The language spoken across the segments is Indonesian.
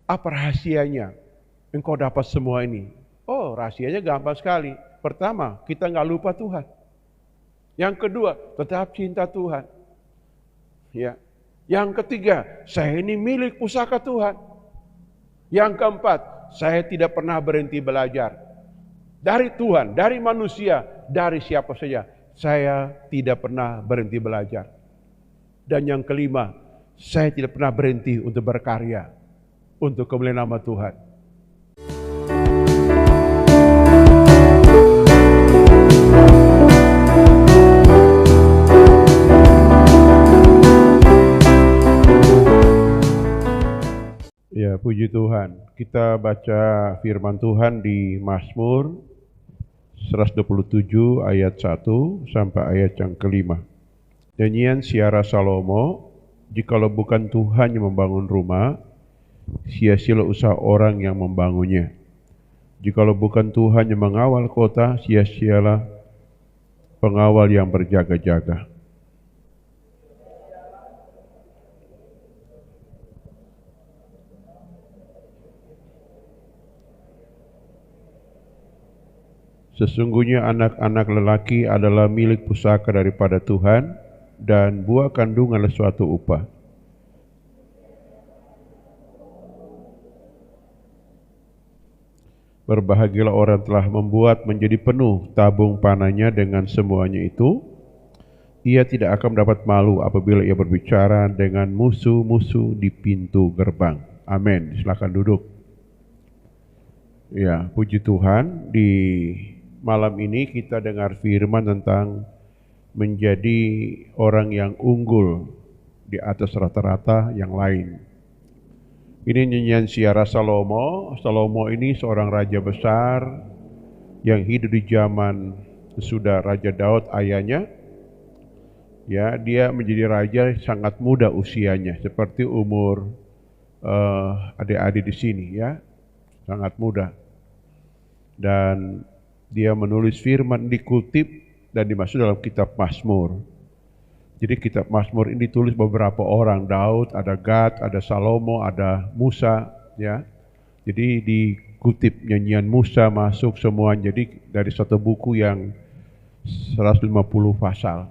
Apa rahasianya? Engkau dapat semua ini. Oh, rahasianya gampang sekali. Pertama, kita nggak lupa Tuhan. Yang kedua, tetap cinta Tuhan. Ya. Yang ketiga, saya ini milik pusaka Tuhan. Yang keempat, saya tidak pernah berhenti belajar. Dari Tuhan, dari manusia, dari siapa saja. Saya tidak pernah berhenti belajar. Dan yang kelima, saya tidak pernah berhenti untuk berkarya. Untuk kemuliaan nama Tuhan. Ya, puji Tuhan. Kita baca firman Tuhan di Mazmur 127 ayat 1 sampai ayat yang kelima. Nyanyian Siara Salomo, jikalau bukan Tuhan yang membangun rumah, sia-sialah usaha orang yang membangunnya. Jikalau bukan Tuhan yang mengawal kota, sia-sialah pengawal yang berjaga-jaga. Sesungguhnya anak-anak lelaki adalah milik pusaka daripada Tuhan, dan buah kandungan adalah suatu upah. Berbahagialah orang telah membuat menjadi penuh tabung panahnya dengan semuanya itu. Ia tidak akan mendapat malu apabila ia berbicara dengan musuh-musuh di pintu gerbang. Amin. Silakan duduk. Ya, puji Tuhan. Di malam ini kita dengar firman tentang menjadi orang yang unggul di atas rata-rata yang lain. Ini nyanyian Siara Salomo. Salomo ini seorang raja besar yang hidup di zaman sesudah Raja Daud ayahnya. Ya, dia menjadi raja sangat muda usianya, seperti umur adik-adik di sini ya, sangat muda. Dan dia menulis firman dikutip dan dimasuk dalam kitab Mazmur. Jadi kitab Mazmur ini ditulis beberapa orang, Daud, ada Gad, ada Salomo, ada Musa, ya. Jadi dikutip nyanyian Musa masuk semua, jadi dari satu buku yang 150 pasal.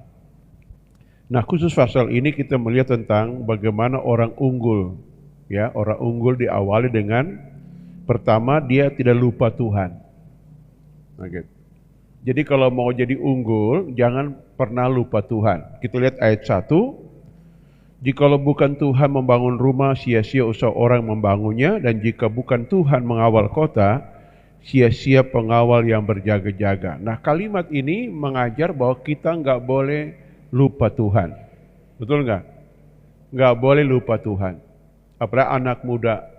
Nah, khusus pasal ini kita melihat tentang bagaimana orang unggul, ya, orang unggul diawali dengan pertama dia tidak lupa Tuhan. Okay. Jadi kalau mau jadi unggul, jangan pernah lupa Tuhan. Kita lihat ayat 1. Jikalau bukan Tuhan membangun rumah, sia-sia usaha orang membangunnya. Dan jika bukan Tuhan mengawal kota, sia-sia pengawal yang berjaga-jaga. Nah, kalimat ini mengajar bahwa kita nggak boleh lupa Tuhan. Betul nggak? Nggak boleh lupa Tuhan. Apalagi anak muda.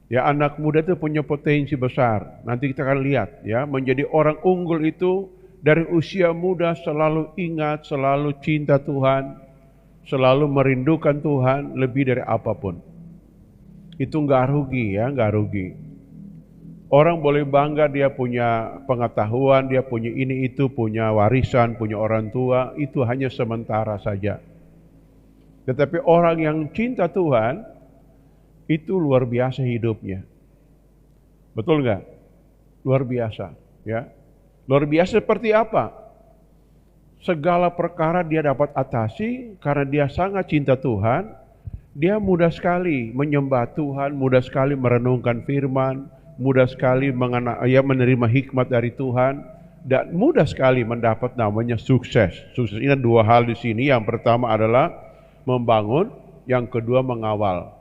Ya, anak muda itu punya potensi besar. Nanti kita akan lihat ya, menjadi orang unggul itu dari usia muda selalu ingat, selalu cinta Tuhan, selalu merindukan Tuhan lebih dari apapun. Itu nggak rugi ya, nggak rugi. Orang boleh bangga dia punya pengetahuan, dia punya ini itu, punya warisan, punya orang tua, itu hanya sementara saja. Tetapi orang yang cinta Tuhan, itu luar biasa hidupnya. Betul nggak? Luar biasa, ya. Luar biasa seperti apa? Segala perkara dia dapat atasi karena dia sangat cinta Tuhan. Dia mudah sekali menyembah Tuhan, mudah sekali merenungkan firman, mudah sekali menerima hikmat dari Tuhan, dan mudah sekali mendapat namanya sukses. Sukses ini dua hal di sini. Yang pertama adalah membangun, yang kedua mengawal.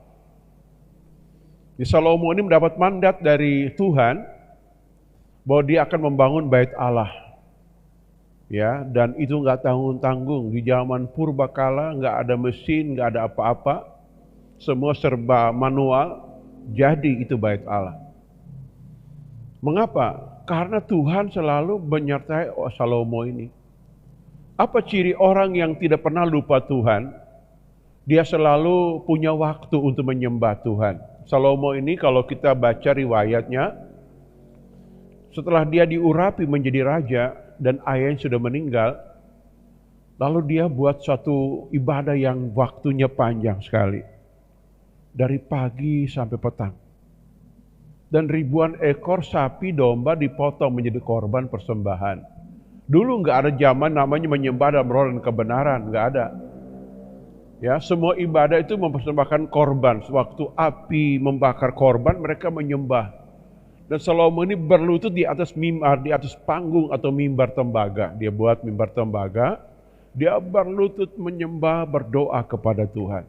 Salomo ini mendapat mandat dari Tuhan bahwa dia akan membangun bait Allah. Ya, dan itu nggak tanggung-tanggung. Di zaman purbakala nggak ada mesin, nggak ada apa-apa, semua serba manual. Jadi itu bait Allah. Mengapa? Karena Tuhan selalu menyertai Salomo ini. Apa ciri orang yang tidak pernah lupa Tuhan? Dia selalu punya waktu untuk menyembah Tuhan. Salomo ini kalau kita baca riwayatnya, setelah dia diurapi menjadi raja dan ayahnya sudah meninggal, lalu dia buat suatu ibadah yang waktunya panjang sekali. dari pagi sampai petang. Dan ribuan ekor sapi domba dipotong menjadi korban persembahan. Dulu nggak ada zaman namanya menyembah dalam roh dan kebenaran, nggak ada. Ya, semua ibadah itu mempersembahkan korban. Sewaktu api membakar korban, mereka menyembah. Dan Salomo ini berlutut di atas mimbar, di atas panggung atau mimbar tembaga. Dia buat mimbar tembaga, dia berlutut menyembah, berdoa kepada Tuhan.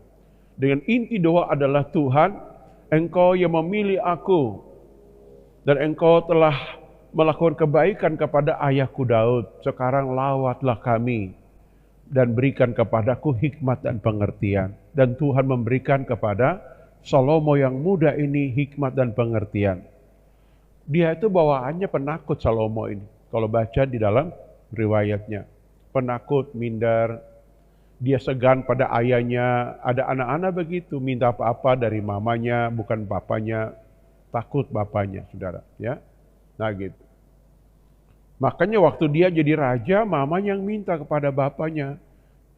Dengan inti doa adalah, Tuhan, Engkau yang memilih aku, dan Engkau telah melakukan kebaikan kepada ayahku Daud. Sekarang lawatlah kami dan berikan kepadaku hikmat dan pengertian. Dan Tuhan memberikan kepada Salomo yang muda ini hikmat dan pengertian. Dia itu bawaannya penakut, Salomo ini. Kalau baca di dalam riwayatnya. Penakut, minder. Dia segan pada ayahnya. Ada anak-anak begitu, minta apa-apa dari mamanya, bukan bapaknya. Takut bapaknya, saudara. Ya, nah gitu. Makanya waktu dia jadi raja, mamanya yang minta kepada bapaknya,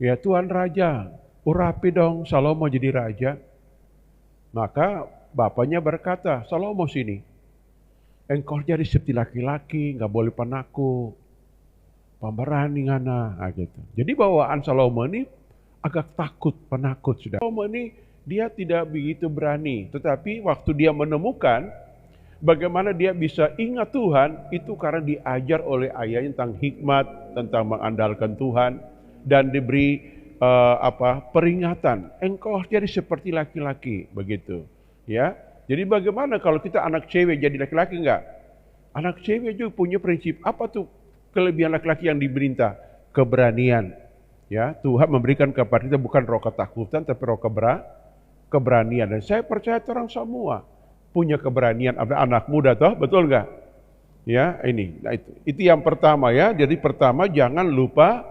ya Tuhan Raja, urapi dong Salomo jadi raja. Maka bapaknya berkata, Salomo sini, engkau jadi seperti laki-laki, nggak boleh penakut, pemberani ngana, gitu. Jadi bawaan Salomo ini agak takut, penakut sudah. Salomo ini dia tidak begitu berani, tetapi waktu dia menemukan bagaimana dia bisa ingat Tuhan, itu karena diajar oleh ayahnya tentang hikmat, tentang mengandalkan Tuhan, dan diberi peringatan. Engkau jadi seperti laki-laki, begitu. Ya, jadi bagaimana kalau kita anak cewek jadi laki-laki enggak? Anak cewek juga punya prinsip. Apa tuh kelebihan laki-laki yang diberintah? Keberanian. Ya, Tuhan memberikan kepada kita bukan roh ketakutan, tapi roh keberanian. Dan saya percaya orang semua punya keberanian, anak muda toh, betul nggak? Ya, ini, nah itu yang pertama ya. Jadi pertama jangan lupa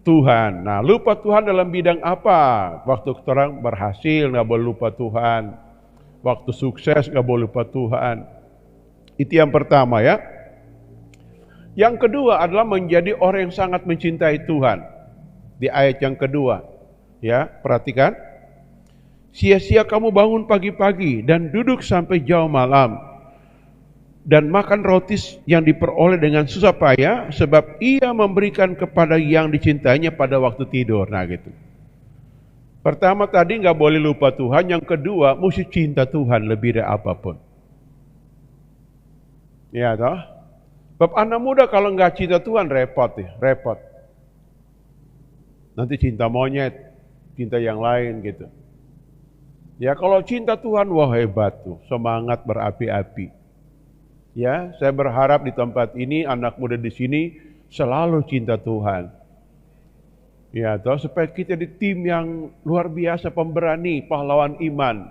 Tuhan. Nah, lupa Tuhan dalam bidang apa? Waktu orang berhasil nggak boleh lupa Tuhan. Waktu sukses nggak boleh lupa Tuhan. Itu yang pertama ya. Yang kedua adalah menjadi orang yang sangat mencintai Tuhan. Di ayat yang kedua, ya perhatikan. Sia-sia kamu bangun pagi-pagi dan duduk sampai jauh malam dan makan roti yang diperoleh dengan susah payah, sebab ia memberikan kepada yang dicintainya pada waktu tidur. Nah gitu. Pertama tadi nggak boleh lupa Tuhan, yang kedua mesti cinta Tuhan lebih dari apapun. Ya toh. Sebab anak muda kalau nggak cinta Tuhan repot ya, repot. Nanti cinta monyet, cinta yang lain gitu. Ya kalau cinta Tuhan, wah hebat tuh, semangat berapi-api. Ya, saya berharap di tempat ini anak muda di sini selalu cinta Tuhan. Ya, toh supaya kita di tim yang luar biasa, pemberani, pahlawan iman.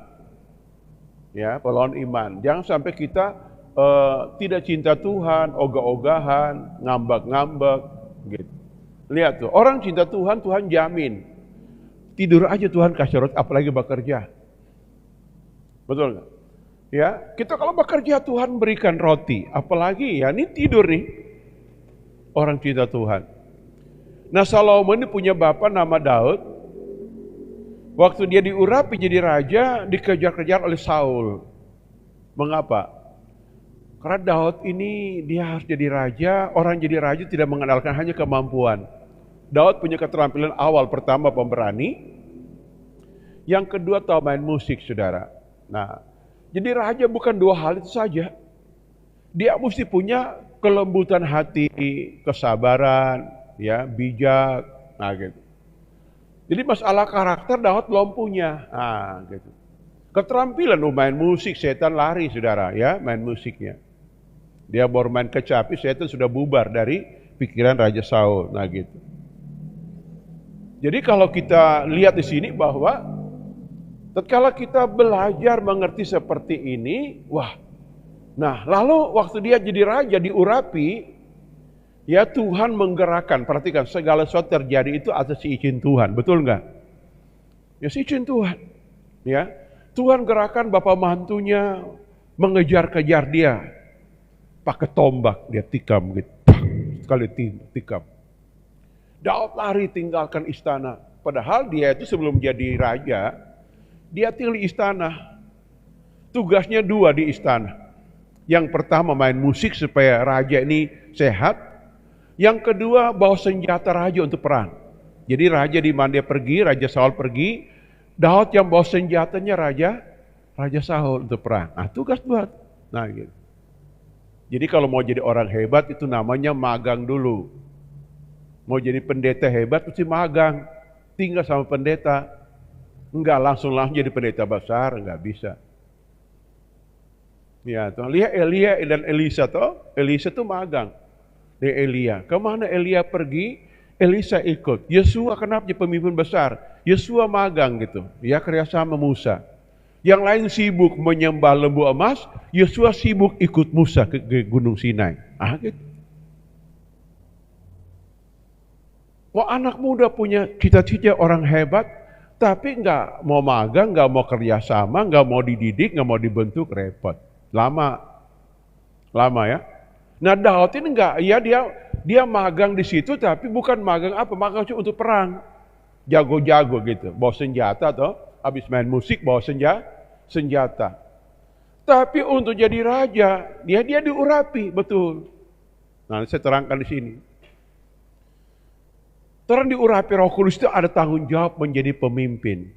Ya, pahlawan iman. Jangan sampai kita tidak cinta Tuhan, ogah-ogahan, ngambek-ngambek, gitu. Lihat tuh, orang cinta Tuhan, Tuhan jamin. Tidur aja Tuhan kasih roti, apalagi bekerja. Betul nggak? Ya, kita kalau bekerja Tuhan berikan roti, apalagi ya ini tidur nih orang cinta Tuhan. Nah Salomo ini punya bapak nama Daud. Waktu dia diurapi jadi raja, dikejar-kejar oleh Saul. Mengapa? Karena Daud ini dia harus jadi raja. Orang jadi raja tidak mengandalkan hanya kemampuan. Daud punya keterampilan awal, pertama pemberani, yang kedua tahu main musik, saudara. Nah, jadi raja bukan dua hal itu saja. Dia mesti punya kelembutan hati, kesabaran, ya, bijak, nah gitu. Jadi masalah karakter Daud belum punya, nah gitu. Keterampilan main musik, setan lari, saudara, ya, main musiknya. Dia baru main kecapi, setan sudah bubar dari pikiran Raja Saul, nah gitu. Jadi kalau kita lihat di sini bahwa tatkala kita belajar mengerti seperti ini, wah, nah lalu waktu dia jadi raja diurapi, ya Tuhan menggerakkan, perhatikan segala sesuatu terjadi itu atas izin Tuhan, betul nggak? Ya izin Tuhan, ya Tuhan gerakan bapak mantunya mengejar-kejar dia, pakai tombak dia tikam gitu, sekali tikam. Daud lari tinggalkan istana, padahal dia itu sebelum jadi raja, Dia tinggal di istana. Tugasnya dua di istana. Yang pertama main musik supaya raja ini sehat. Yang kedua bawa senjata raja untuk perang. Jadi raja di mana dia pergi, Raja Saul pergi, Daud yang bawa senjatanya Raja Saul untuk perang. Nah, tugas buat. Nah, gitu. Jadi kalau mau jadi orang hebat itu namanya magang dulu. Mau jadi pendeta hebat mesti magang. Tinggal sama pendeta. Enggak langsung jadi pendeta besar, enggak bisa. Ya, tuh lihat Elia dan Elisa toh. Elisa tuh magang. Di Elia. Kemana Elia pergi? Elisa ikut. Yesua kenapa jadi pemimpin besar? Yesua magang gitu. Ya kerjasama Musa. Yang lain sibuk menyembah lembu emas, Yesua sibuk ikut Musa ke Gunung Sinai. Ah gitu. Kok anak muda punya cita-cita orang hebat, tapi nggak mau magang, nggak mau kerjasama, nggak mau dididik, nggak mau dibentuk, repot. Lama ya. Nah Daud ini enggak, ya dia magang di situ tapi bukan magang apa, magang cuma untuk perang. Jago-jago gitu, bawa senjata toh, habis main musik bawa senjata. Tapi untuk jadi raja, dia diurapi, betul. Nah, saya terangkan di sini. Orang diurapi Roh Kudus itu ada tanggung jawab menjadi pemimpin.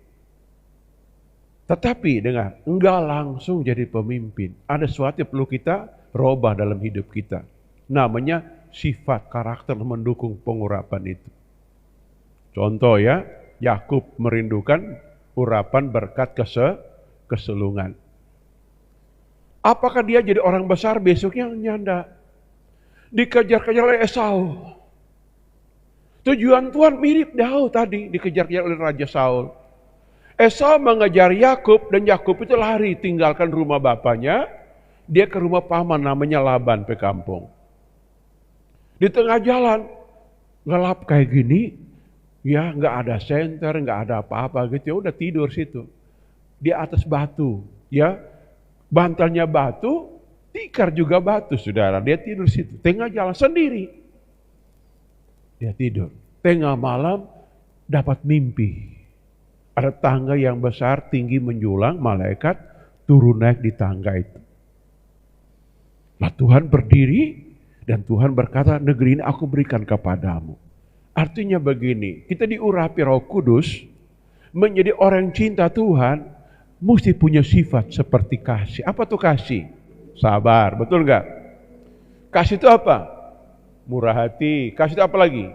Tetapi dengar, enggak langsung jadi pemimpin. Ada sesuatu yang perlu kita robah dalam hidup kita. Namanya sifat karakter mendukung pengurapan itu. Contoh ya, Yakub merindukan urapan berkat kesulungan. Apakah dia jadi orang besar besoknya? Nyanda. Dikejar-kejar oleh Esau. Tujuan Tuhan mirip Daud tadi, dikejar-kejar oleh Raja Saul. Esau mengejar Yakub dan Yakub itu lari tinggalkan rumah bapaknya. Dia ke rumah paman namanya Laban ke kampung. Di tengah jalan gelap kayak gini, ya nggak ada senter, nggak ada apa-apa gitu. Ya udah tidur situ di atas batu, ya bantalnya batu, tikar juga batu, saudara. Dia tidur situ, tengah jalan sendiri. Dia tidur. Tengah malam dapat mimpi. Ada tangga yang besar, tinggi menjulang, malaikat turun naik di tangga itu. Nah Tuhan berdiri dan Tuhan berkata, negeri ini aku berikan kepadamu. Artinya begini, kita diurapi Roh Kudus, menjadi orang yang cinta Tuhan, mesti punya sifat seperti kasih. Apa tuh kasih? Sabar, betul nggak? Kasih itu apa? Murah hati. Kasih itu apa lagi?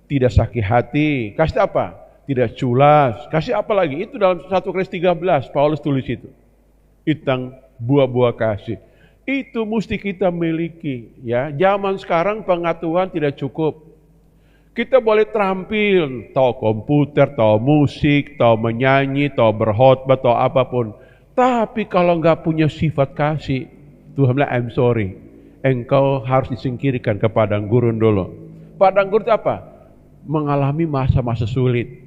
Tidak sakit hati. Kasih itu apa? Tidak culas. Kasih apa lagi? Itu dalam 1 Korintus 13, Paulus tulis itu. Tentang buah-buah kasih. Itu mesti kita miliki. Ya, zaman sekarang pengetahuan tidak cukup. Kita boleh terampil, tahu komputer, tahu musik, tahu menyanyi, tahu berkhotbah, tahu apapun. Tapi kalau nggak punya sifat kasih, Tuhan bilang, I'm sorry. Engkau harus disingkirkan ke padang gurun dulu. Padang gurun itu apa? Mengalami masa-masa sulit.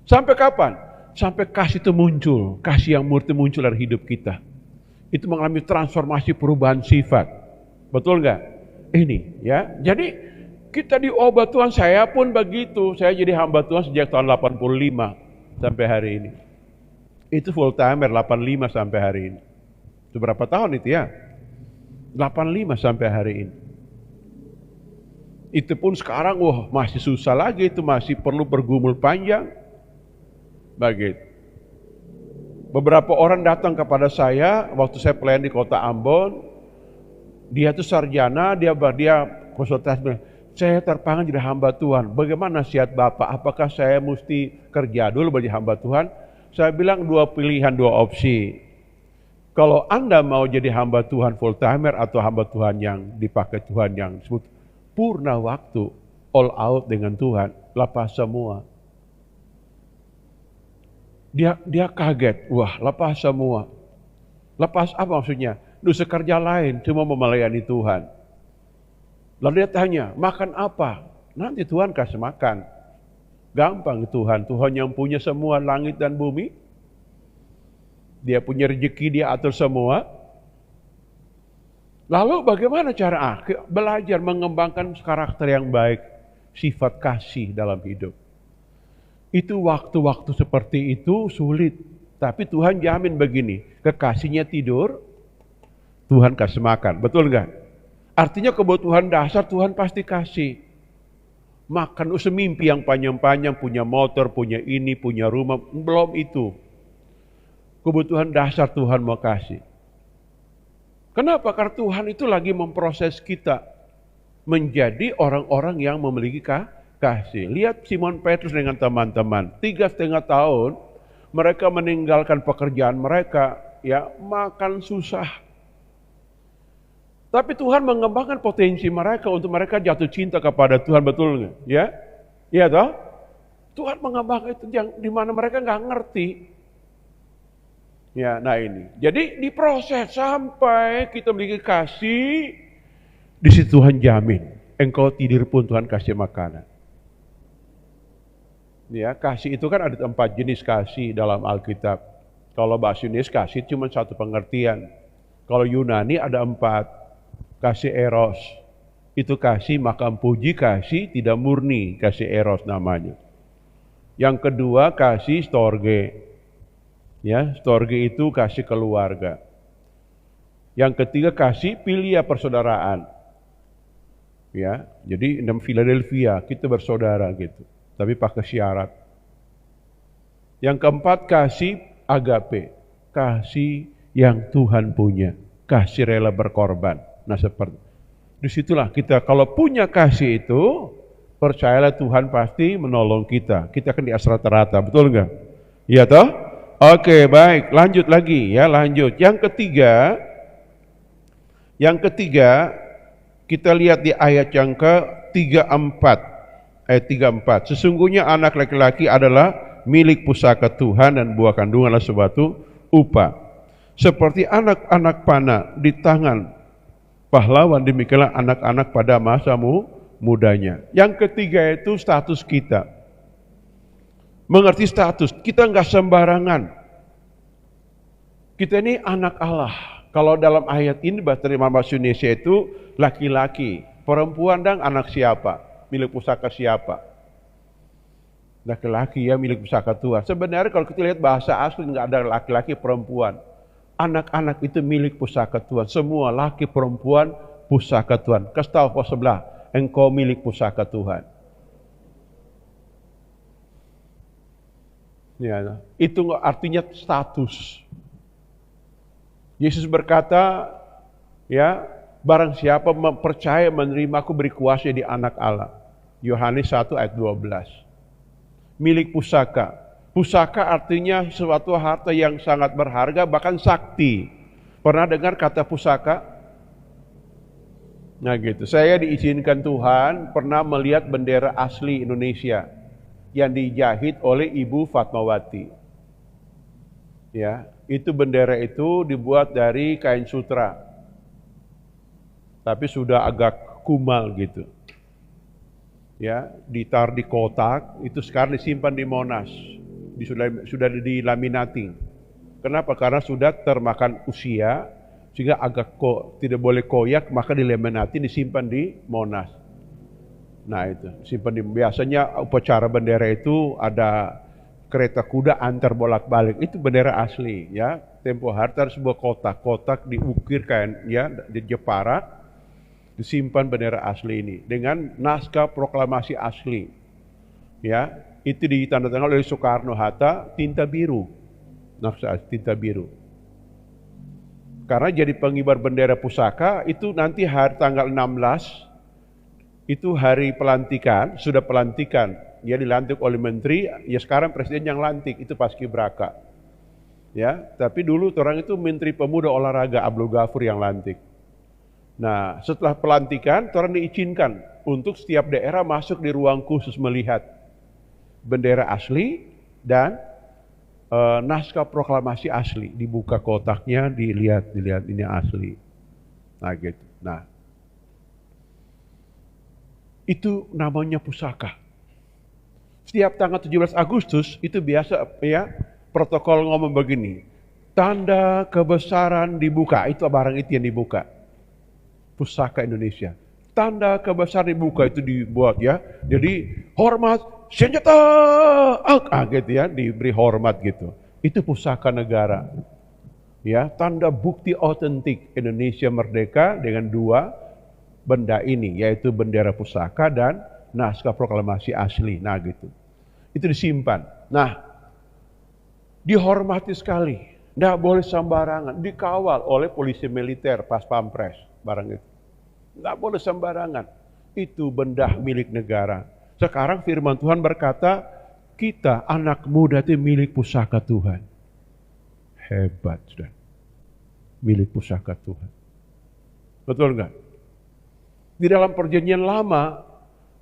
Sampai kapan? Sampai kasih itu muncul. Kasih yang murni muncul dari hidup kita. Itu mengalami transformasi perubahan sifat. Betul nggak? Ini ya. Jadi kita diobat Tuhan, saya pun begitu. Saya jadi hamba Tuhan sejak tahun 85 sampai hari ini. Itu full timer 85 sampai hari ini. Itu berapa tahun itu ya? 85 sampai hari ini. Itu pun sekarang masih susah lagi, itu masih perlu bergumul panjang. Begitu. Beberapa orang datang kepada saya waktu saya pelayan di kota Ambon. Dia itu sarjana, dia konsultasi, saya terpanggil jadi hamba Tuhan. Bagaimana nasihat Bapak? Apakah saya mesti kerja dulu bagi hamba Tuhan? Saya bilang dua pilihan, dua opsi. Kalau Anda mau jadi hamba Tuhan full timer atau hamba Tuhan yang dipakai Tuhan yang disebut purna waktu, all out dengan Tuhan, lepas semua. Dia kaget, wah lepas semua. Lepas apa maksudnya? Dosa kerja lain, cuma melayani Tuhan. Lalu dia tanya, makan apa? Nanti Tuhan kasih makan. Gampang Tuhan yang punya semua langit dan bumi. Dia punya rezeki, dia atur semua. Lalu bagaimana cara belajar mengembangkan karakter yang baik, sifat kasih dalam hidup. Itu waktu-waktu seperti itu sulit. Tapi Tuhan jamin begini, kekasihnya tidur, Tuhan kasih makan. Betul nggak? Artinya kebutuhan dasar Tuhan pasti kasih. Makan semimpi yang panjang-panjang, punya motor, punya ini, punya rumah, belum itu. Kebutuhan dasar Tuhan mau kasih. Kenapa? Karena Tuhan itu lagi memproses kita menjadi orang-orang yang memiliki kasih. Lihat Simon Petrus dengan teman-teman, 3,5 tahun mereka meninggalkan pekerjaan mereka, ya makan susah. Tapi Tuhan mengembangkan potensi mereka untuk mereka jatuh cinta kepada Tuhan, betul nggak? Ya, iya toh? Tuhan mengembangkan itu yang dimana mereka nggak ngerti. Ya, nah ini. Jadi diproses sampai kita memiliki kasih, di situ Tuhan jamin. Engkau tidur pun Tuhan kasih makanan. Ya, kasih itu kan ada 4 jenis kasih dalam Alkitab. Kalau bahasa Indonesia kasih cuma satu pengertian. Kalau Yunani ada 4. Kasih eros. Itu kasih makam puji, kasih tidak murni, kasih eros namanya. Yang kedua kasih storge. Ya, storge itu kasih keluarga. Yang ketiga kasih filia persaudaraan. Ya, jadi dalam Philadelphia kita bersaudara gitu. Tapi pakai syarat. Yang keempat kasih agape, kasih yang Tuhan punya, kasih rela berkorban. Nah seperti disitulah kita kalau punya kasih itu, percayalah Tuhan pasti menolong kita. Kita kan di atas rata-rata, betul nggak? Iya toh? Oke, baik, lanjut lagi ya, lanjut. Yang ketiga kita lihat di ayat yang ke-34. Ayat 34, sesungguhnya anak laki-laki adalah milik pusaka Tuhan dan buah kandungan adalah suatu upah. Seperti anak-anak panah di tangan pahlawan, demikianlah anak-anak pada masa mudanya. Yang ketiga itu status kita. Mengerti status, kita nggak sembarangan. Kita ini anak Allah. Kalau dalam ayat ini bahasa Indonesia itu laki-laki, perempuan dan anak siapa? Milik pusaka siapa? Laki-laki ya, milik pusaka Tuhan. Sebenarnya kalau kita lihat bahasa asli nggak ada laki-laki perempuan. Anak-anak itu milik pusaka Tuhan. Semua laki perempuan pusaka Tuhan. Kasih tahu pos sebelah, engkau milik pusaka Tuhan. Ya, itu artinya status. Yesus berkata, ya, barang siapa percaya menerima aku beri kuasa di anak Allah. Yohanes 1 ayat 12. Milik pusaka. Pusaka artinya suatu harta yang sangat berharga, bahkan sakti. Pernah dengar kata pusaka? Nah gitu, saya diizinkan Tuhan pernah melihat bendera asli Indonesia yang dijahit oleh Ibu Fatmawati. Ya, itu bendera itu dibuat dari kain sutra. Tapi sudah agak kumal gitu. Ya, ditaruh di kotak, itu sekarang disimpan di Monas. Sudah dilaminating. Kenapa? Karena sudah termakan usia, sehingga agak tidak boleh koyak, maka dilaminating, disimpan di Monas. Nah itu, simpan biasanya upacara bendera itu ada kereta kuda antar bolak-balik, itu bendera asli ya. Tempo hari ada sebuah kotak diukir kain ya di Jepara. Disimpan bendera asli ini dengan naskah proklamasi asli. Ya, itu ditandatangani oleh Soekarno Hatta, tinta biru. Naskah tinta biru. Karena jadi pengibar bendera pusaka itu nanti hari tanggal 16 itu hari pelantikan, sudah pelantikan. Dia dilantik oleh menteri, ya sekarang presiden yang lantik itu paskibraka. Ya, tapi dulu orang itu Menteri Pemuda Olahraga Abdul Ghafur yang lantik. Nah, setelah pelantikan, orang diizinkan untuk setiap daerah masuk di ruang khusus melihat bendera asli dan naskah proklamasi asli. Dibuka kotaknya, dilihat ini asli. Nah, gitu. Nah, itu namanya pusaka. Setiap tanggal 17 Agustus itu biasa ya protokol ngomong begini. Tanda kebesaran dibuka, itu barang itu yang dibuka. Pusaka Indonesia. Tanda kebesaran di muka itu dibuat ya. Jadi hormat senjata, gitu ya, diberi hormat gitu. Itu pusaka negara. Ya, tanda bukti otentik Indonesia merdeka dengan dua benda ini, yaitu bendera pusaka dan naskah proklamasi asli. Nah gitu. Itu disimpan. Nah, dihormati sekali. Tidak boleh sembarangan. Dikawal oleh polisi militer, pas pampres, barang itu. Tidak boleh sembarangan. Itu benda milik negara. Sekarang firman Tuhan berkata, kita anak muda itu milik pusaka Tuhan. Hebat, sudah. Milik pusaka Tuhan. Betul enggak? Di dalam perjanjian lama,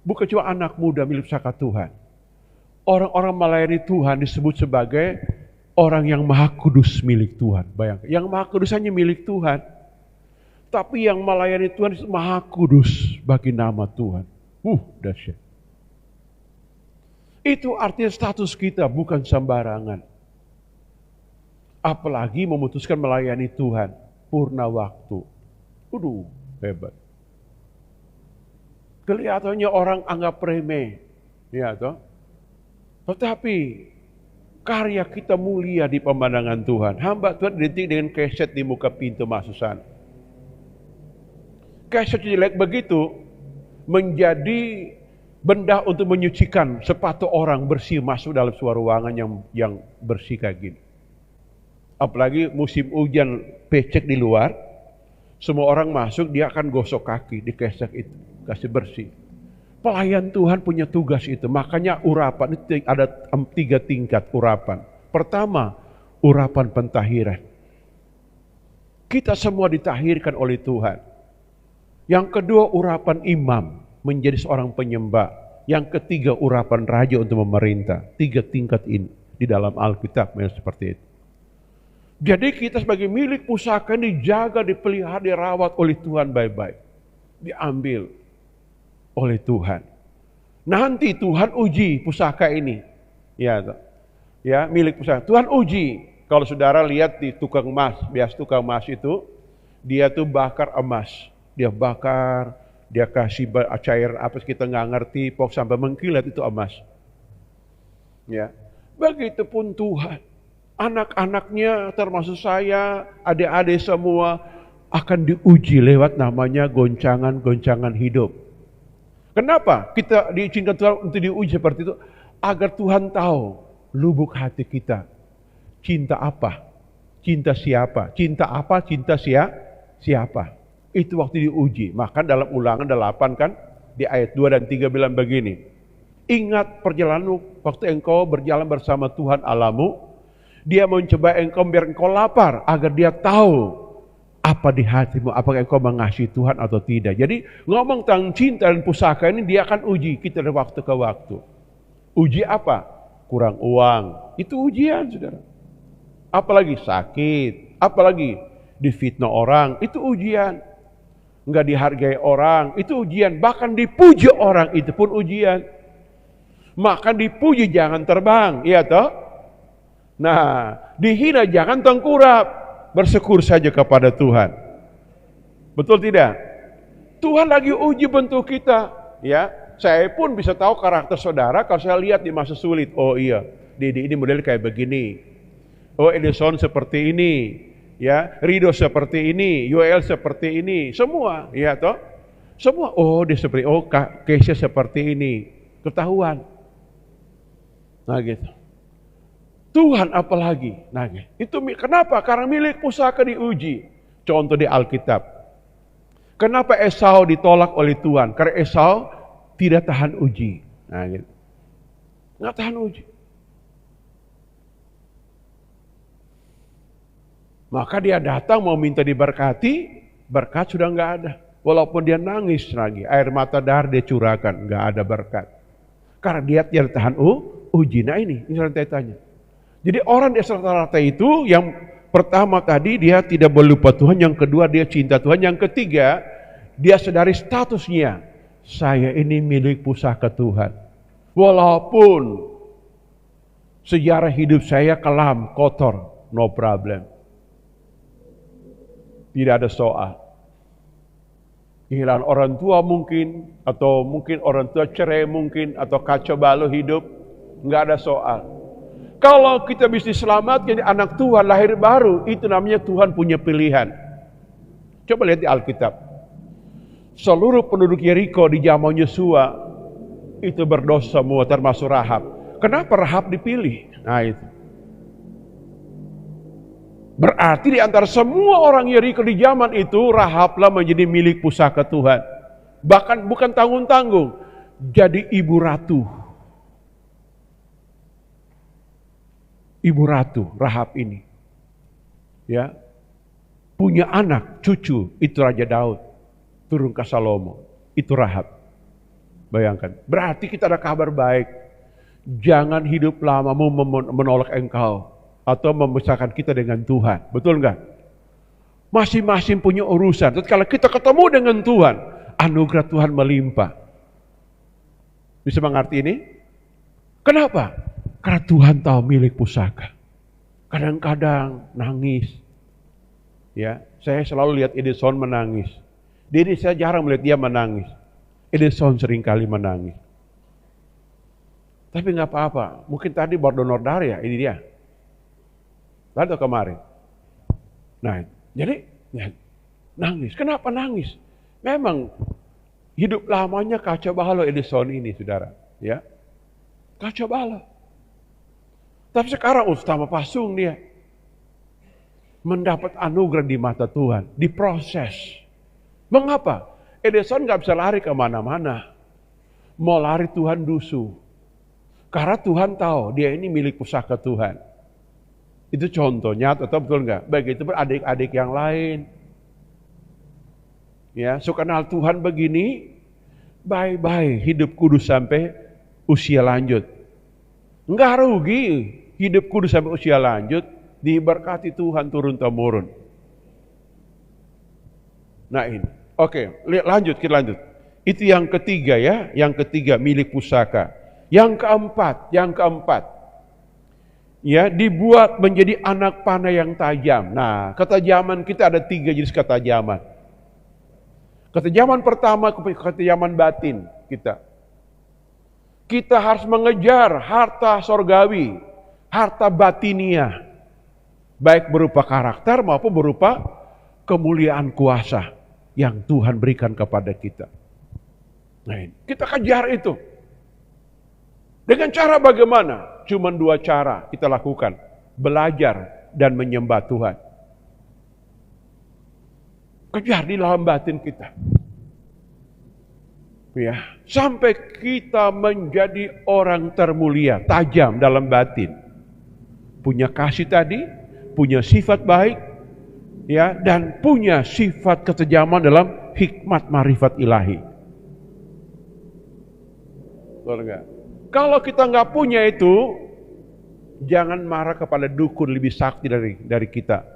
bukan cuma anak muda milik pusaka Tuhan. Orang-orang melayani Tuhan disebut sebagai orang yang maha kudus milik Tuhan. Bayangkan, yang maha kudus hanya milik Tuhan. Tapi yang melayani Tuhan itu maha kudus bagi nama Tuhan. Dahsyat. Itu artinya status kita bukan sembarangan. Apalagi memutuskan melayani Tuhan purna waktu. Hebat. Kelihatannya orang anggap remeh, ya toh. Tetapi karya kita mulia di pemandangan Tuhan. Hamba Tuhan didetik dengan keset di muka pintu masuk sana. Keset jelek begitu menjadi benda untuk menyucikan sepatu orang bersih masuk dalam sebuah ruangan yang bersih kayak gini. Apalagi musim hujan becek di luar, semua orang masuk dia akan gosok kaki di kesek itu, kasih bersih. Pelayan Tuhan punya tugas itu, makanya urapan itu ada 3 tingkat urapan. Pertama, urapan pentahiran. Kita semua ditahirkan oleh Tuhan. Yang kedua, urapan imam, menjadi seorang penyembah. Yang ketiga, urapan raja untuk memerintah. 3 tingkat ini di dalam Alkitab seperti itu. Jadi kita sebagai milik pusaka dijaga, dipelihara, dirawat oleh Tuhan baik-baik. Diambil oleh Tuhan. Nanti Tuhan uji pusaka ini. Ya, milik pusaka. Tuhan uji. Kalau saudara lihat di tukang emas, biasa tukang emas itu, dia tuh bakar emas. Dia bakar, dia kasih cair apa kita nggak ngerti, pokok sampai mengkilat itu emas. Ya, begitupun Tuhan. Anak-anaknya termasuk saya, adik-adik semua akan diuji lewat namanya goncangan-goncangan hidup. Kenapa kita diizinkan Tuhan untuk diuji seperti itu? Agar Tuhan tahu lubuk hati kita. Cinta apa? Cinta siapa? Cinta apa? Cinta siapa? Itu waktu diuji. Maka dalam Ulangan 8 kan di ayat 2 dan 3 bilang begini. Ingat perjalanan waktu engkau berjalan bersama Tuhan Allahmu. Dia mencoba engkau biar engkau lapar, agar dia tahu apa di hatimu, apakah engkau mengasihi Tuhan atau tidak. Jadi ngomong tentang cinta dan pusaka ini dia akan uji kita dari waktu ke waktu. Uji apa? Kurang uang, itu ujian saudara. Apalagi sakit, apalagi difitnah orang, itu ujian. Enggak dihargai orang, itu ujian. Bahkan dipuji orang, itu pun ujian. Maka dipuji jangan terbang, iya toh? Nah, dihina jangan tengkurap, bersyukur saja kepada Tuhan. Betul tidak? Tuhan lagi uji bentuk kita, ya. Saya pun bisa tahu karakter saudara kalau saya lihat di masa sulit. Oh iya, Didi ini model kayak begini. Oh, Edison seperti ini, ya. Rido seperti ini, Yoel seperti ini, semua, ya toh? Semua. Oh, dia seperti Keisha seperti ini. Ketahuan. Nah, gitu. Tuhan apalagi. Nah, itu kenapa? Karena milik pusaka diuji. Contoh di Alkitab. Kenapa Esau ditolak oleh Tuhan? Karena Esau tidak tahan uji. Nah, gitu. Nggak tahan uji. Maka dia datang mau minta diberkati, berkat sudah nggak ada. Walaupun dia nangis lagi, air mata darah dia curahkan, nggak ada berkat. Karena dia tidak tahan uji. Nah ini rentetannya. Jadi orang di rata-rata itu yang pertama tadi dia tidak boleh lupa Tuhan, yang kedua dia cinta Tuhan, yang ketiga dia sadari statusnya. Saya ini milik pusaka Tuhan. Walaupun sejarah hidup saya kelam, kotor, no problem. Tidak ada soal. kehilangan orang tua mungkin, atau mungkin orang tua cerai mungkin, atau kacau balau hidup, nggak ada soal. Kalau kita bisa diselamatkan jadi anak Tuhan, lahir baru, itu namanya Tuhan punya pilihan. Coba lihat di Alkitab. Seluruh penduduk Yeriko di zaman Yosua itu berdosa semua, termasuk Rahab. Kenapa Rahab dipilih? Nah itu. Berarti di antara semua orang Yeriko di zaman itu, Rahablah menjadi milik pusaka Tuhan. Bahkan bukan tanggung-tanggung, jadi ibu ratu. Ibu ratu Rahab ini. Ya. Punya anak, cucu, itu Raja Daud. Turun ke Salomo, itu Rahab. Bayangkan, berarti kita ada kabar baik. Jangan hidup lama menolak engkau atau memisahkan kita dengan Tuhan. Betul enggak? Masing-masing punya urusan. Tapi kalau kita ketemu dengan Tuhan, anugerah Tuhan melimpah. Bisa mengerti ini? Kenapa? Karena Tuhan tahu milik pusaka. Kadang-kadang nangis. Ya, saya selalu lihat Edison menangis. Jadi saya jarang melihat dia menangis. Edison seringkali menangis. Tapi nggak apa-apa. Mungkin tadi baru donor darah ya, ini dia. Lalu kemarin. Nah, jadi ya, nangis. Kenapa nangis? Memang hidup lamanya kacau balau Edison ini, saudara. Ya, kacau balau. Tapi sekarang utama pasung dia. Mendapat anugerah di mata Tuhan. Diproses. Mengapa? Edison nggak bisa lari kemana-mana. Mau lari Tuhan dusu. Karena Tuhan tahu dia ini milik pusaka Tuhan. Itu contohnya, atau betul nggak? Begitu pun adik-adik yang lain. Ya, so kenal Tuhan begini, bye-bye hidup kudus sampai usia lanjut. Nggak rugi hidup kudus sampai usia lanjut, diberkati Tuhan turun-temurun. Nah ini, oke, lanjut, kita lanjut. Itu yang ketiga ya, yang ketiga milik pusaka. Yang keempat, ya dibuat menjadi anak panah yang tajam. Nah, ketajaman kita ada 3 jenis ketajaman. Ketajaman pertama, ketajaman batin kita. Kita harus mengejar harta sorgawi, harta batinia, baik berupa karakter maupun berupa kemuliaan kuasa yang Tuhan berikan kepada kita. Nah, kita kejar itu. Dengan cara bagaimana? Cuma 2 cara kita lakukan. Belajar dan menyembah Tuhan. Kejar di dalam batin kita. Ya, sampai kita menjadi orang termulia, tajam dalam batin. Punya kasih tadi, punya sifat baik, ya, dan punya sifat ketajaman dalam hikmat marifat ilahi. Betul enggak? Kalau kita nggak punya itu, jangan marah kepada dukun lebih sakti dari kita.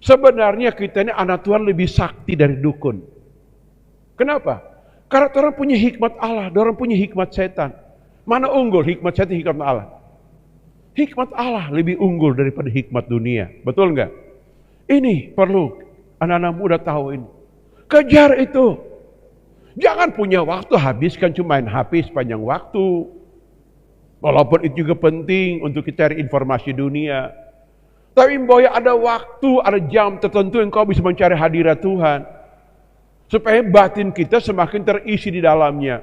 Sebenarnya kita ini anak Tuhan lebih sakti dari dukun. Kenapa? Karena orang punya hikmat Allah, orang punya hikmat setan. Mana unggul hikmat setan, hikmat Allah? Hikmat Allah lebih unggul daripada hikmat dunia. Betul nggak? Ini perlu anak-anak muda tahu ini. Kejar itu. Jangan punya waktu habiskan cuma main HP sepanjang waktu. Walaupun itu juga penting untuk kita cari informasi dunia. Tapi bahwa ada waktu, ada jam tertentu yang kau bisa mencari hadirat Tuhan. Supaya batin kita semakin terisi di dalamnya.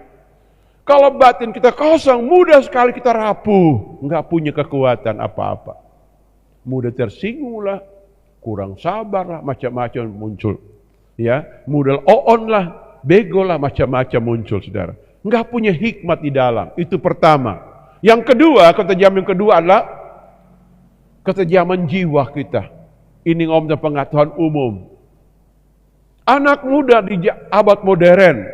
Kalau batin kita kosong, mudah sekali kita rapuh. Nggak punya kekuatan apa-apa. Mudah tersinggung lah, kurang sabar lah, macam-macam muncul. Ya, mudah on lah. Bego lah, macam-macam muncul, saudara. Enggak punya hikmat di dalam. Itu pertama. Yang kedua, ketajaman yang kedua adalah ketajaman jiwa kita. Ini ngomong tentang pengetahuan umum. Anak muda di abad modern,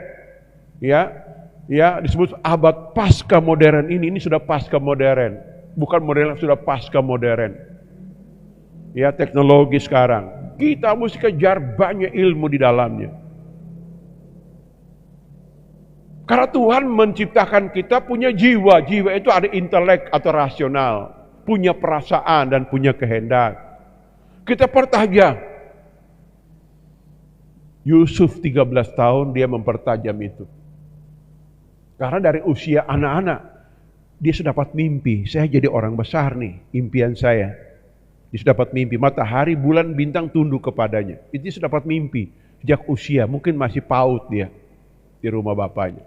ya disebut abad pasca modern ini sudah pasca modern. Bukan modern, sudah pasca modern. Ya, teknologi sekarang. Kita mesti kejar banyak ilmu di dalamnya. Karena Tuhan menciptakan kita punya jiwa. Jiwa itu ada intelek atau rasional. Punya perasaan dan punya kehendak. Kita pertajam. Yusuf 13 tahun dia mempertajam itu. Karena dari usia anak-anak, dia sudah dapat mimpi. Saya jadi orang besar nih, impian saya. Dia sudah dapat mimpi, matahari, bulan, bintang tunduk kepadanya. Itu dia sudah dapat mimpi. Sejak usia, mungkin masih PAUD dia di rumah bapaknya.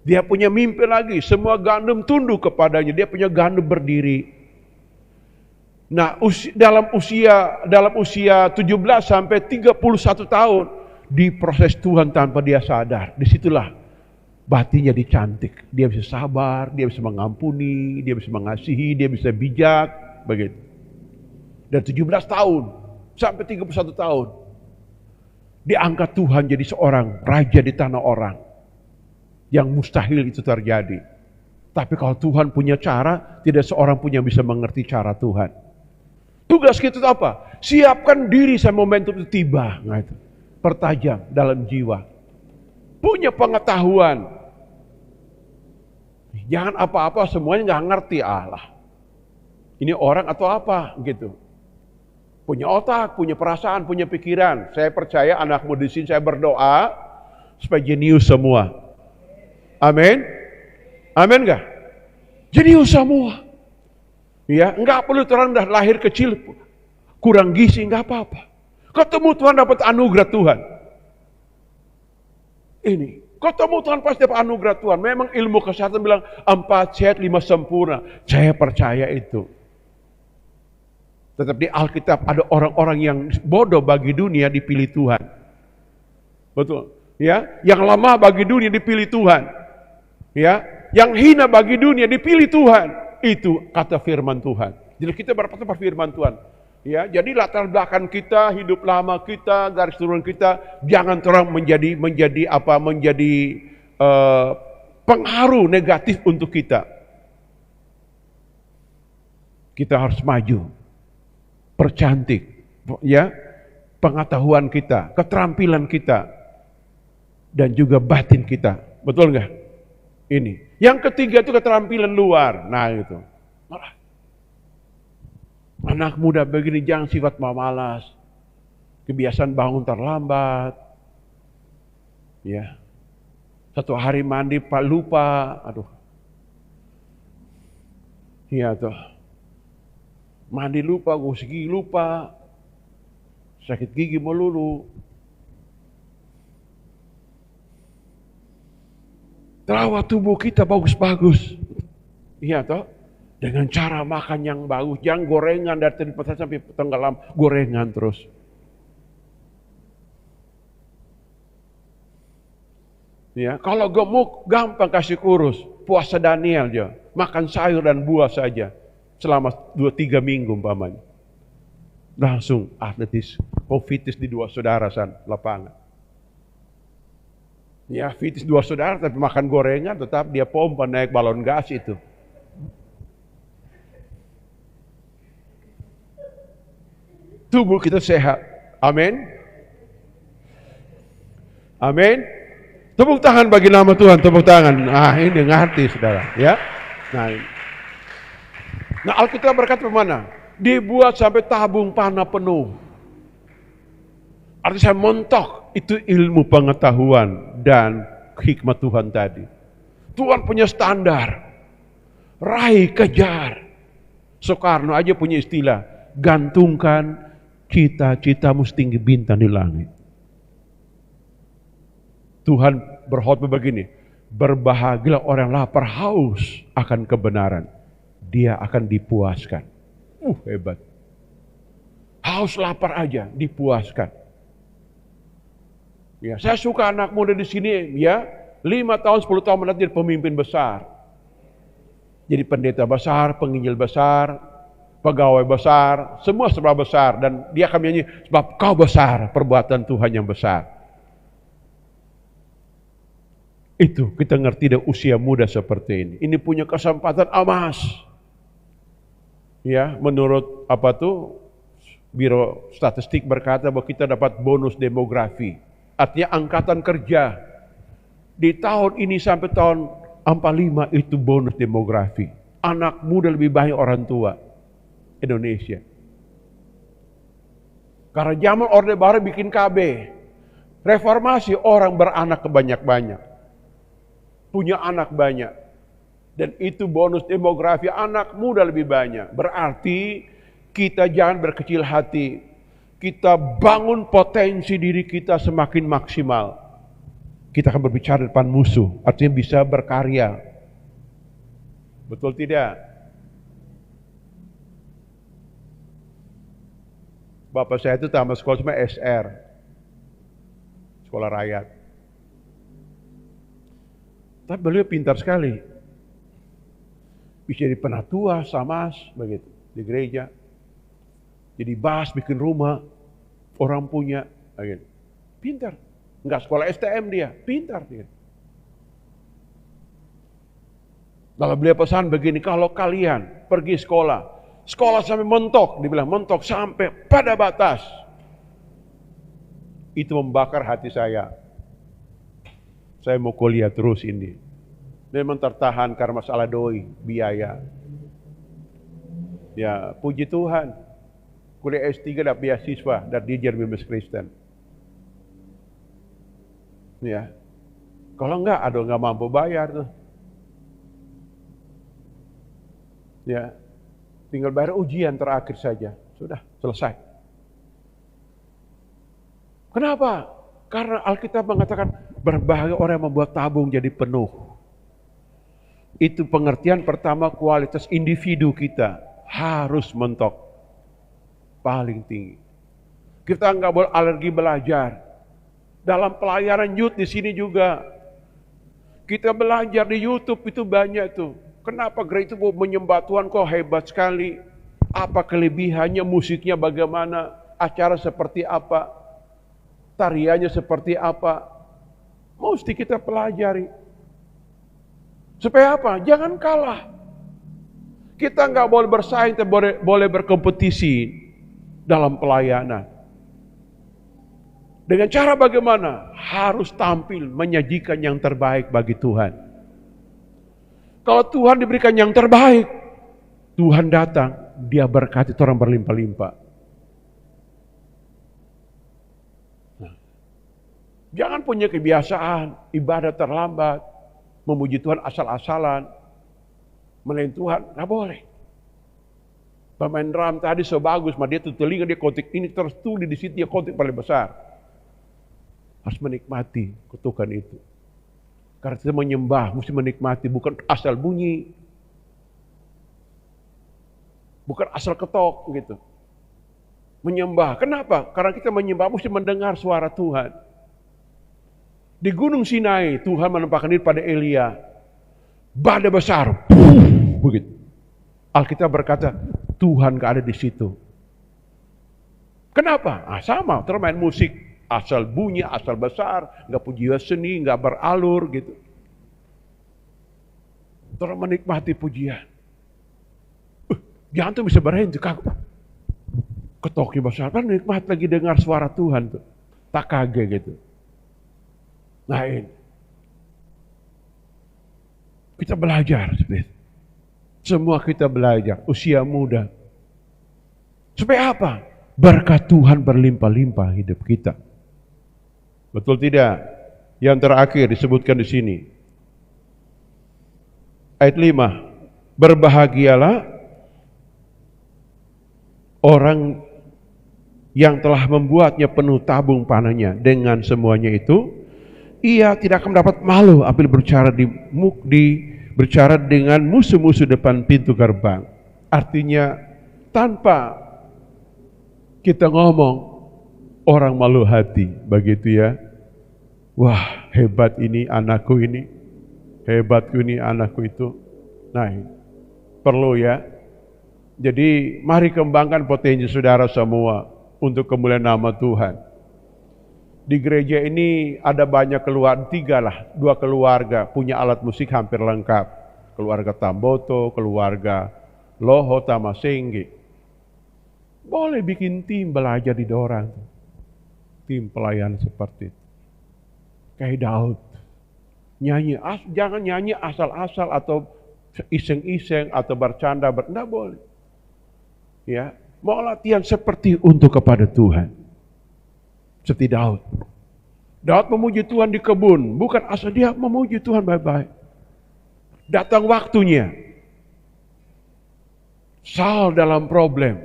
Dia punya mimpi lagi, semua gandum tunduk kepadanya. Dia punya gandum berdiri. Nah, dalam usia 17 sampai 31 tahun diproses Tuhan tanpa dia sadar. Disitulah batinnya dicantik. Dia bisa sabar, dia bisa mengampuni, dia bisa mengasihi, dia bisa bijak, begitu. Dan 17 tahun sampai 31 tahun diangkat Tuhan jadi seorang raja di tanah orang. Yang mustahil itu terjadi. Tapi kalau Tuhan punya cara, tidak seorang pun yang bisa mengerti cara Tuhan. Tugas kita itu apa? Siapkan diri sampai momentum itu tiba. Nah itu, pertajam dalam jiwa. Punya pengetahuan. Jangan apa-apa semuanya nggak ngerti Allah. Ini orang atau apa gitu. Punya otak, punya perasaan, punya pikiran. Saya percaya anakmu di sini, saya berdoa supaya jenius semua. Amin. Amin nggak? Jenius semua. Ya, enggak perlu terendah, lahir kecil, kurang gizi, enggak apa-apa. Ketemu Tuhan dapat anugerah Tuhan. Ini, ketemu Tuhan pasti dapat anugerah Tuhan. Memang ilmu kesehatan bilang 4 sehat 5 sempurna. Saya percaya itu. Tetap di Alkitab ada orang-orang yang bodoh bagi dunia dipilih Tuhan. Betul. Ya, yang lemah bagi dunia dipilih Tuhan. Ya, yang hina bagi dunia dipilih Tuhan. Itu kata firman Tuhan. Jadi kita berpatah firman Tuhan. Ya, jadi latar belakang kita, hidup lama kita, garis turunan kita, jangan terang menjadi pengaruh negatif untuk kita. Kita harus maju, percantik, ya, pengetahuan kita, keterampilan kita, dan juga batin kita. Betul nggak? Ini. Yang ketiga itu keterampilan luar. Nah itu. Anak muda begini jangan sifat pemalas. Kebiasaan bangun terlambat. Ya. Satu hari mandi lupa. Aduh. Iya tuh. Mandi lupa, gosok gigi lupa. Sakit gigi melulu. Terawat tubuh kita bagus-bagus. Iya toh? Dengan cara makan yang bagus. Jangan gorengan dari tadi petang sampai tenggelam. Gorengan terus. Ya, kalau gemuk gampang kasih kurus. Puasa Daniel aja. Makan sayur dan buah saja. Selama 2-3 minggu umpamanya. Langsung atletis. Kovitis di 2 saudara lapangan. Ya, fitis 2 saudara tapi makan gorengan tetap dia pompa naik balon gas itu. Tubuh kita sehat. Amin. Amin. Tepuk tangan bagi nama Tuhan, tepuk tangan. Nah, ini ngerti saudara, ya. Nah, Alkitab berkata bagaimana? Dibuat sampai tabung panah penuh. Artinya saya mentok itu ilmu pengetahuan dan hikmat Tuhan tadi. Tuhan punya standar. Raih, kejar. Soekarno aja punya istilah. Gantungkan cita-citamu setinggi bintang di langit. Tuhan berkhotbah begini. Berbahagialah orang lapar haus akan kebenaran. Dia akan dipuaskan. Hebat. Haus lapar aja dipuaskan. Ya, saya suka anak muda di sini, ya, 5 tahun, 10 tahun mendatang jadi pemimpin besar. Jadi pendeta besar, penginjil besar, pegawai besar, semua serba besar. Dan dia akan menyanyi, sebab kau besar, perbuatan Tuhan yang besar. Itu kita ngerti dari usia muda seperti ini. Ini punya kesempatan emas. Ya, menurut Biro Statistik berkata bahwa kita dapat bonus demografi. Artinya angkatan kerja di tahun ini sampai tahun 45 itu bonus demografi. Anak muda lebih banyak orang tua Indonesia. Karena zaman Orde Baru bikin KB. Reformasi orang beranak kebanyak-banyak. Punya anak banyak. Dan itu bonus demografi, anak muda lebih banyak. Berarti kita jangan berkecil hati. Kita bangun potensi diri kita semakin maksimal. Kita akan berbicara di depan musuh, artinya bisa berkarya. Betul tidak? Bapak saya itu tamat sekolah cuma SR, sekolah rakyat. Tapi beliau pintar sekali. Bisa jadi penatua, samas, begitu, di gereja. Jadi bas, bikin rumah, orang punya, begitu. Pintar. Enggak sekolah STM dia, pintar dia. Lalu beliau pesan begini, kalau kalian pergi sekolah sampai mentok, dibilang mentok sampai pada batas. Itu membakar hati saya. Saya mau kuliah terus ini. Memang tertahan karena masalah doi, biaya. Ya, puji Tuhan. Kuliah S3 dapat beasiswa dari Jeremy Baptist Kristen. Ya, kalau enggak, nggak mampu bayar tuh. Ya, tinggal bayar ujian terakhir saja, sudah selesai. Kenapa? Karena Alkitab mengatakan berbahagia orang yang membuat tabung jadi penuh. Itu pengertian pertama, kualitas individu kita harus mentok paling tinggi. Kita nggak boleh alergi belajar. Dalam pelayanan youth di sini juga kita belajar di YouTube itu banyak tuh. Kenapa gereja itu menyembah Tuhan kok hebat sekali? Apa kelebihannya, musiknya bagaimana, acara seperti apa, tariannya seperti apa? Mesti kita pelajari. Supaya apa? Jangan kalah. Kita nggak boleh bersaing, tapi boleh berkompetisi dalam pelayanan. Dengan cara bagaimana? Harus tampil menyajikan yang terbaik bagi Tuhan. Kalau Tuhan diberikan yang terbaik, Tuhan datang, dia berkati orang berlimpah-limpah. Nah, jangan punya kebiasaan ibadah terlambat, memuji Tuhan asal-asalan, melain Tuhan, nggak boleh. Pemain drum tadi so bagus, dia tuh telinga dia kotik ini terus tulis di situ dia kotik paling besar. Harus menikmati kutukan itu. Karena kita menyembah, mesti menikmati, bukan asal bunyi. Bukan asal ketok gitu. Menyembah, kenapa? Karena kita menyembah, mesti mendengar suara Tuhan. Di Gunung Sinai, Tuhan menampakkan diri pada Elia. Badai besar, begitu. Alkitab berkata, Tuhan gak ada di situ. Kenapa? Sama, terus main musik. Asal bunyi, asal besar, nggak pujian seni, nggak beralur gitu. Terus menikmati pujian. Jangan tuh bisa berhenti, ketoknya besar, kan nikmat lagi dengar suara Tuhan tuh, tak kaget gitu. Nah ini, kita belajar seperti itu. Semua kita belajar, usia muda. Supaya apa? Berkat Tuhan berlimpah-limpah hidup kita. Betul tidak? Yang terakhir disebutkan di sini. Ayat 5. Berbahagialah orang yang telah membuatnya penuh tabung panennya. Dengan semuanya itu, ia tidak akan mendapat malu apabila berbicara dengan musuh-musuh depan pintu gerbang. Artinya, tanpa kita ngomong, orang malu hati, begitu ya. Wah, hebat ini anakku ini, hebatku ini anakku itu. Nah, perlu ya. Jadi mari kembangkan potensi saudara semua untuk kemuliaan nama Tuhan. Di gereja ini ada banyak keluarga, 2 keluarga punya alat musik hampir lengkap. Keluarga Tamboto, keluarga Loho Tamasengge. Boleh bikin tim belajar di dorang. Tim pelayan seperti itu. Kayak Daud. Nyanyi, jangan nyanyi asal-asal atau iseng-iseng atau bercanda, enggak boleh. Ya, mau latihan seperti untuk kepada Tuhan. Seperti Daud. Daud memuji Tuhan di kebun, bukan asal dia memuji Tuhan baik-baik. Datang waktunya, Saul dalam problem,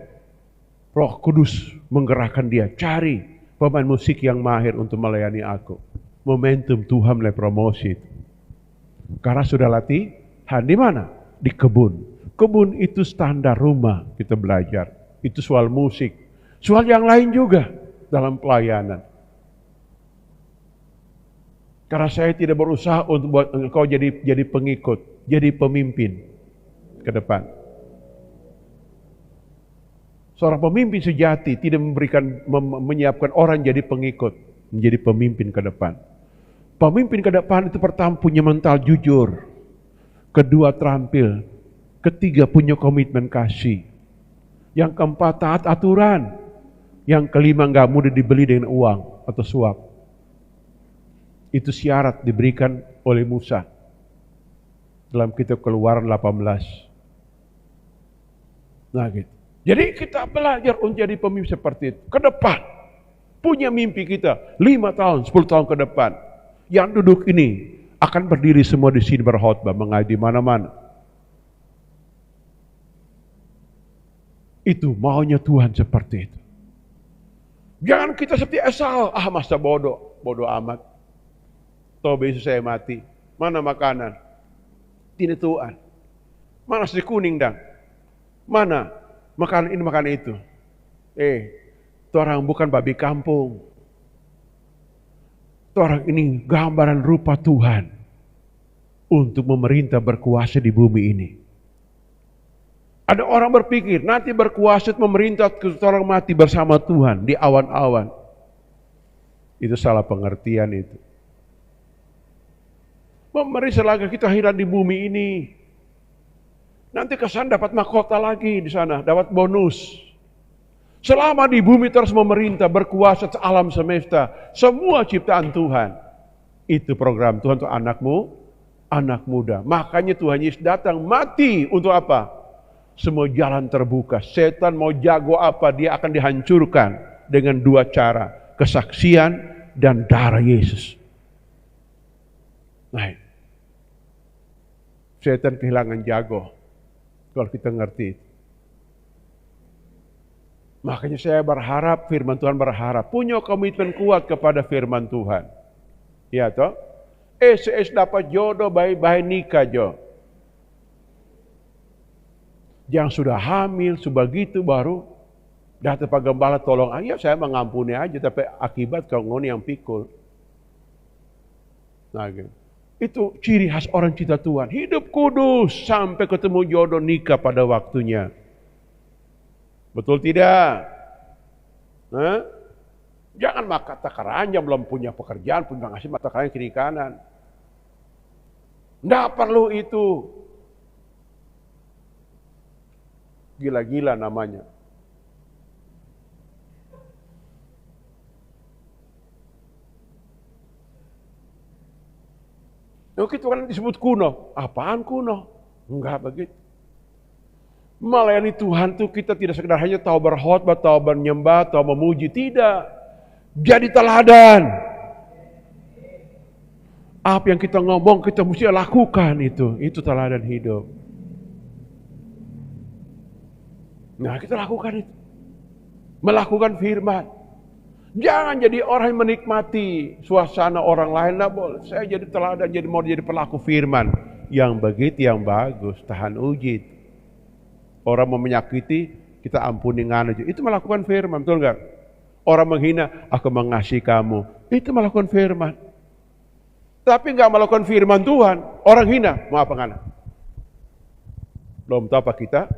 Roh Kudus menggerakkan dia, cari pemain musik yang mahir untuk melayani aku. Momentum Tuhan mulai promosi. Karena sudah latihan di mana? Di kebun. Kebun itu standar rumah kita belajar. Itu soal musik. Soal yang lain juga dalam pelayanan. Karena saya tidak berusaha untuk buat engkau jadi pengikut, jadi pemimpin ke depan. Seorang pemimpin sejati tidak menyiapkan orang jadi pengikut, menjadi pemimpin ke depan. Pemimpin ke depan itu pertama punya mental jujur, kedua terampil, ketiga punya komitmen kasih, yang keempat taat aturan, yang kelima nggak mudah dibeli dengan uang atau suap. Itu syarat diberikan oleh Musa dalam kitab Keluaran 18. Nah gitu. Jadi kita belajar untuk jadi pemimpin seperti itu. Ke depan, punya mimpi kita 5 tahun, 10 tahun ke depan. Yang duduk ini akan berdiri semua di sini berkhotbah, mengaji di mana-mana. Itu maunya Tuhan seperti itu. Jangan kita seperti Esau, masa bodoh amat. Toh besok saya mati. Mana makanan? Tidak Tuhan. Mana nasi kuning dang? Mana makanan ini makanan itu? Itu orang bukan babi kampung. Itu orang ini gambaran rupa Tuhan untuk memerintah berkuasa di bumi ini. Ada orang berpikir nanti berkuasa memerintah orang mati bersama Tuhan di awan-awan. Itu salah pengertian itu. Memberi selagi kita hidup di bumi ini. Nanti kesan dapat mahkota lagi di sana, dapat bonus. Selama di bumi terus memerintah, berkuasa alam semesta, semua ciptaan Tuhan. Itu program Tuhan untuk anakmu, anak muda. Makanya Tuhan Yesus datang mati untuk apa? Semua jalan terbuka. Setan mau jago apa, dia akan dihancurkan dengan 2 cara. Kesaksian dan darah Yesus. Nah, setan kehilangan jago kalau kita ngerti. Makanya saya berharap firman Tuhan punya komitmen kuat kepada firman Tuhan. Ya toh? SS dapat jodoh baik-baik nikah jo. Yang sudah hamil, sebegitu baru datang Pak Gembala tolong, saya mengampuni aja, tapi akibat kau ngoni yang pikul. Nah, gitu. Itu ciri khas orang cinta Tuhan. Hidup kudus sampai ketemu jodoh nikah pada waktunya. Betul tidak? Nah, jangan mata keranjang belum punya pekerjaan, pun ngasih mata keranjang kiri kanan. Nggak perlu itu. Gila-gila namanya. Itu kan disebut kuno. Apaan kuno? Enggak begitu. Melayani Tuhan tuh kita tidak sekedar hanya tahu berkhotbah, tahu menyembah, tahu memuji. Tidak. Jadi teladan. Apa yang kita ngomong kita mesti lakukan itu. Itu teladan hidup. Nah kita lakukan itu. Melakukan firman. Jangan jadi orang yang menikmati suasana orang lain. Lah boleh. Saya jadi teladan, mau jadi pelaku firman. Yang begitu, yang bagus. Tahan uji. Orang mau menyakiti, kita ampuni ngana. Itu melakukan firman, betul enggak? Orang menghina, aku mengasihi kamu. Itu melakukan firman. Tapi enggak melakukan firman Tuhan. Orang hina, mau apa ngana? Belum tahu apa kita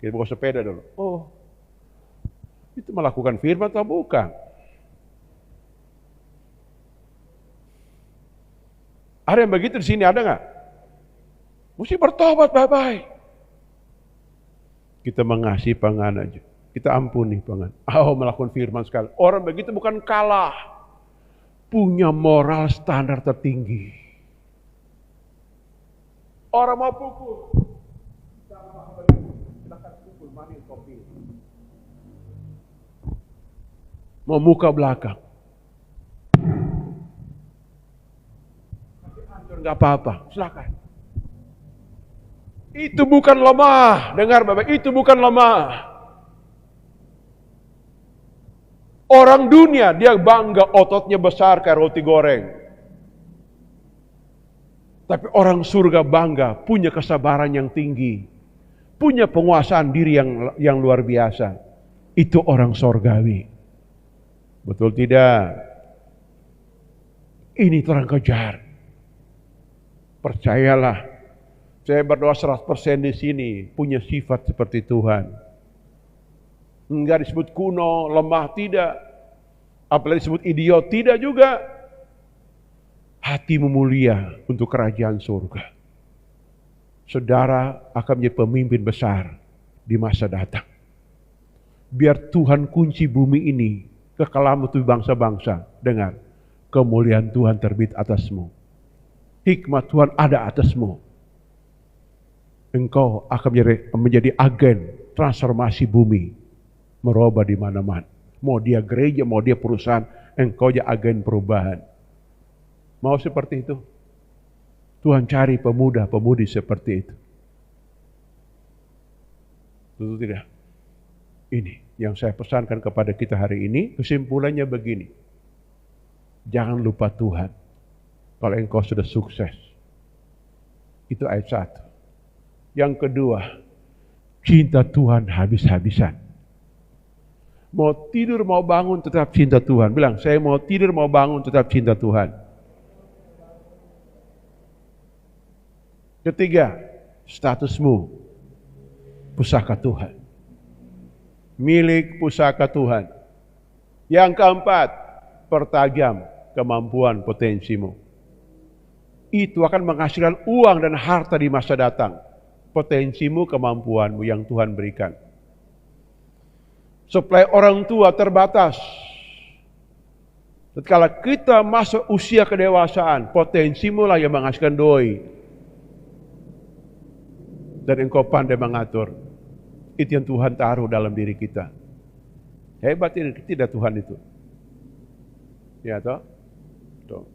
bawa sepeda dulu. Oh, itu melakukan firman atau bukan? Ada yang begitu di sini, ada nggak? Mesti bertobat baik-baik. Kita mengasihi pangan aja. Kita ampuni pangan. Melakukan firman sekali. Orang begitu bukan kalah. Punya moral standar tertinggi. Orang mau pukul. Silakan pukul, mari kopi. Mau muka belakang. nggak apa-apa, silakan. Itu bukan lemah, dengar Bapak, itu bukan lemah. Orang dunia dia bangga ototnya besar kayak roti goreng. Tapi orang surga bangga punya kesabaran yang tinggi, punya penguasaan diri yang luar biasa. Itu orang sorgawi. Betul tidak? Ini terang kejar. Percayalah, saya berdoa 100% di sini punya sifat seperti Tuhan. Enggak disebut kuno, lemah, tidak. Apalagi disebut idiot, tidak juga. Hatimu mulia untuk kerajaan surga. Saudara akan menjadi pemimpin besar di masa datang. Biar Tuhan kunci bumi ini, kekalahan untuk bangsa-bangsa. Dengar, kemuliaan Tuhan terbit atasmu. Hikmat Tuhan ada atasmu. Engkau akan menjadi agen transformasi bumi. Merubah di mana-mana. Mau dia gereja, mau dia perusahaan, engkau jadi agen perubahan. Mau seperti itu? Tuhan cari pemuda-pemudi seperti itu. Tentu tidak. Ini yang saya pesankan kepada kita hari ini. Kesimpulannya begini. Jangan lupa Tuhan. Kalau engkau sudah sukses. Itu ayat 1. Yang kedua, cinta Tuhan habis-habisan. Mau tidur, mau bangun, tetap cinta Tuhan. Bilang, saya mau tidur, mau bangun, tetap cinta Tuhan. Ketiga, statusmu pusaka Tuhan. Milik pusaka Tuhan. Yang keempat, pertajam kemampuan potensimu. Itu akan menghasilkan uang dan harta di masa datang. Potensimu, kemampuanmu yang Tuhan berikan. Suplai orang tua terbatas. Tatkala kita masuk usia kedewasaan, potensimu lah yang menghasilkan doi. Dan engkau pandai mengatur. Itu yang Tuhan taruh dalam diri kita. Hebat ini, tidak Tuhan itu. Ya toh? Tuh.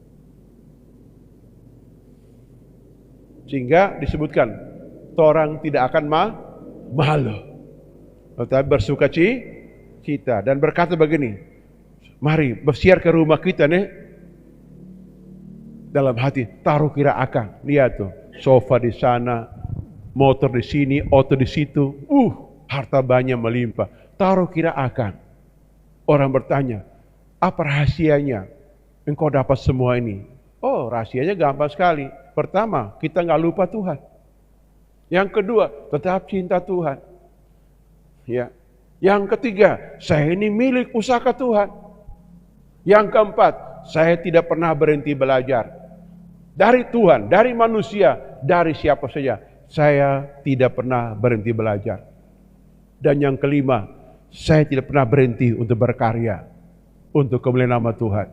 Sehingga disebutkan, orang tidak akan malu, tetapi bersuka cita dan berkata begini, mari bersiar ke rumah kita nih. Dalam hati, taruh kira akang. Lihat tuh, sofa di sana, motor di sini, auto di situ. Harta banyak melimpah. Taruh kira akang. Orang bertanya, apa rahasianya? Engkau dapat semua ini. Oh, rahasianya gampang sekali. Pertama, kita nggak lupa Tuhan. Yang kedua, tetap cinta Tuhan. Ya. Yang ketiga, saya ini milik pusaka Tuhan. Yang keempat, saya tidak pernah berhenti belajar. Dari Tuhan, dari manusia, dari siapa saja. Saya tidak pernah berhenti belajar. Dan yang kelima, saya tidak pernah berhenti untuk berkarya. Untuk kemuliaan nama Tuhan.